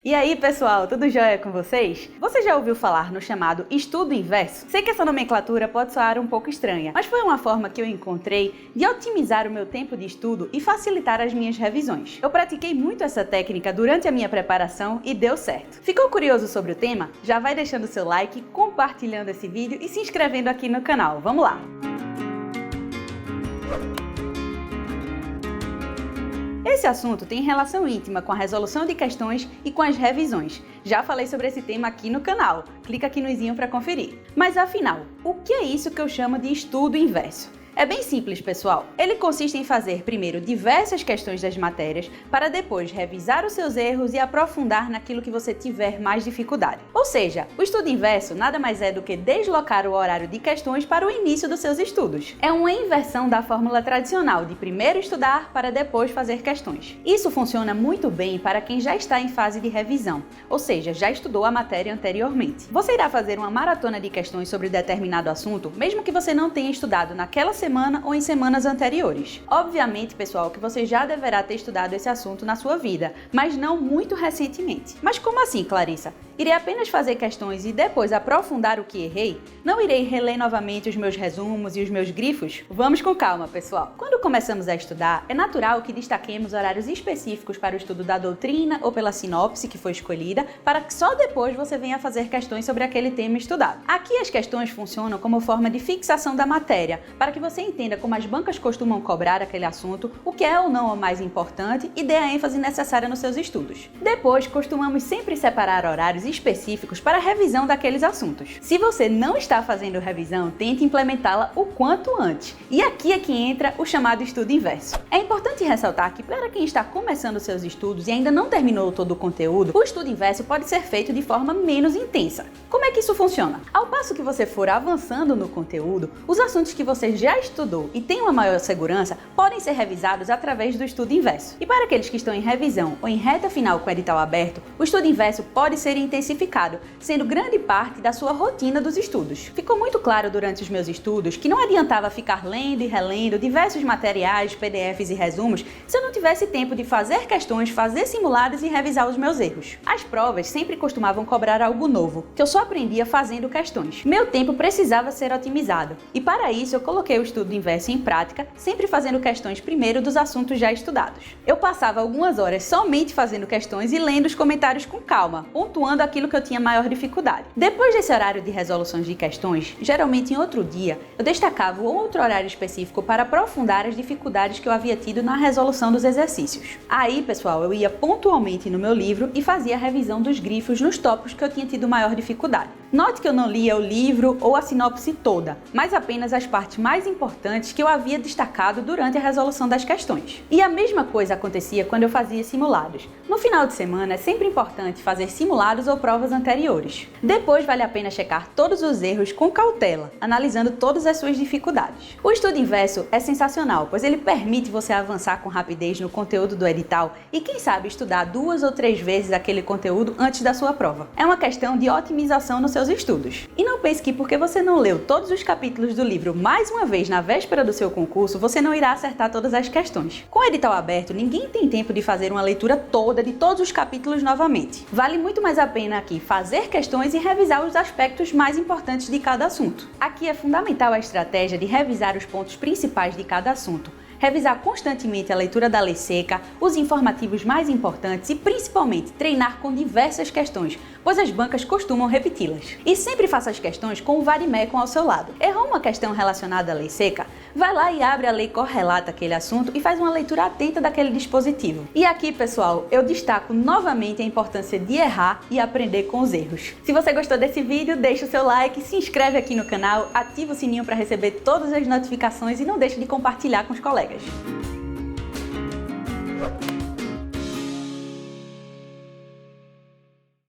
E aí, pessoal, tudo jóia com vocês? Você já ouviu falar no chamado estudo inverso? Sei que essa nomenclatura pode soar um pouco estranha, mas foi uma forma que eu encontrei de otimizar o meu tempo de estudo e facilitar as minhas revisões. Eu pratiquei muito essa técnica durante a minha preparação e deu certo. Ficou curioso sobre o tema? Já vai deixando seu like, compartilhando esse vídeo e se inscrevendo aqui no canal. Vamos lá! Esse assunto tem relação íntima com a resolução de questões e com as revisões. Já falei sobre esse tema aqui no canal, clica aqui no izinho para conferir. Mas afinal, o que é isso que eu chamo de estudo inverso? É bem simples, pessoal. Ele consiste em fazer primeiro diversas questões das matérias para depois revisar os seus erros e aprofundar naquilo que você tiver mais dificuldade. Ou seja, o estudo inverso nada mais é do que deslocar o horário de questões para o início dos seus estudos. É uma inversão da fórmula tradicional de primeiro estudar para depois fazer questões. Isso funciona muito bem para quem já está em fase de revisão, ou seja, já estudou a matéria anteriormente. Você irá fazer uma maratona de questões sobre determinado assunto, mesmo que você não tenha estudado naquela semana ou em semanas anteriores. Obviamente, pessoal, que você já deverá ter estudado esse assunto na sua vida, mas não muito recentemente. Mas como assim, Clarissa? Irei apenas fazer questões e depois aprofundar o que errei? Não irei reler novamente os meus resumos e os meus grifos? Vamos com calma, pessoal. Quando começamos a estudar, é natural que destaquemos horários específicos para o estudo da doutrina ou pela sinopse que foi escolhida, para que só depois você venha fazer questões sobre aquele tema estudado. Aqui as questões funcionam como forma de fixação da matéria, para que você entenda como as bancas costumam cobrar aquele assunto, o que é ou não o mais importante e dê a ênfase necessária nos seus estudos. Depois, costumamos sempre separar horários específicos para a revisão daqueles assuntos. Se você não está fazendo revisão, tente implementá-la o quanto antes. E aqui é que entra o chamado estudo inverso. É importante ressaltar que para quem está começando seus estudos e ainda não terminou todo o conteúdo, o estudo inverso pode ser feito de forma menos intensa. Como é que isso funciona? Ao passo que você for avançando no conteúdo, os assuntos que você já estudou e tem uma maior segurança podem ser revisados através do estudo inverso. E para aqueles que estão em revisão ou em reta final com o edital aberto, o estudo inverso pode ser intensificado, sendo grande parte da sua rotina dos estudos. Ficou muito claro durante os meus estudos que não adiantava ficar lendo e relendo diversos materiais, PDFs e resumos se eu não tivesse tempo de fazer questões, fazer simulados e revisar os meus erros. As provas sempre costumavam cobrar algo novo, que eu só aprendia fazendo questões. Meu tempo precisava ser otimizado, e para isso eu coloquei o estudo inverso em prática, sempre fazendo questões primeiro dos assuntos já estudados. Eu passava algumas horas somente fazendo questões e lendo os comentários com calma, pontuando aquilo que eu tinha maior dificuldade. Depois desse horário de resoluções de questões, geralmente em outro dia, eu destacava outro horário específico para aprofundar as dificuldades que eu havia tido na resolução dos exercícios. Aí, pessoal, eu ia pontualmente no meu livro e fazia a revisão dos grifos nos tópicos que eu tinha tido maior dificuldade. Note que eu não lia o livro ou a sinopse toda, mas apenas as partes mais importantes que eu havia destacado durante a resolução das questões. E a mesma coisa acontecia quando eu fazia simulados. No final de semana é sempre importante fazer simulados ou provas anteriores. Depois vale a pena checar todos os erros com cautela, analisando todas as suas dificuldades. O estudo inverso é sensacional, pois ele permite você avançar com rapidez no conteúdo do edital e, quem sabe, estudar 2 ou 3 vezes aquele conteúdo antes da sua prova. É uma questão de otimização nos seus estudos. E não pense que porque você não leu todos os capítulos do livro mais uma vez na véspera do seu concurso, você não irá acertar todas as questões. Com o edital aberto, ninguém tem tempo de fazer uma leitura toda de todos os capítulos novamente. Vale muito mais a pena aqui fazer questões e revisar os aspectos mais importantes de cada assunto. Aqui é fundamental a estratégia de revisar os pontos principais de cada assunto, revisar constantemente a leitura da lei seca, os informativos mais importantes e, principalmente, treinar com diversas questões, pois as bancas costumam repeti-las. E sempre faça as questões com o Varimecum ao seu lado. Errou uma questão relacionada à lei seca? Vai lá e abre a lei correlata àquele assunto e faz uma leitura atenta daquele dispositivo. E aqui, pessoal, eu destaco novamente a importância de errar e aprender com os erros. Se você gostou desse vídeo, deixa o seu like, se inscreve aqui no canal, ativa o sininho para receber todas as notificações e não deixe de compartilhar com os colegas.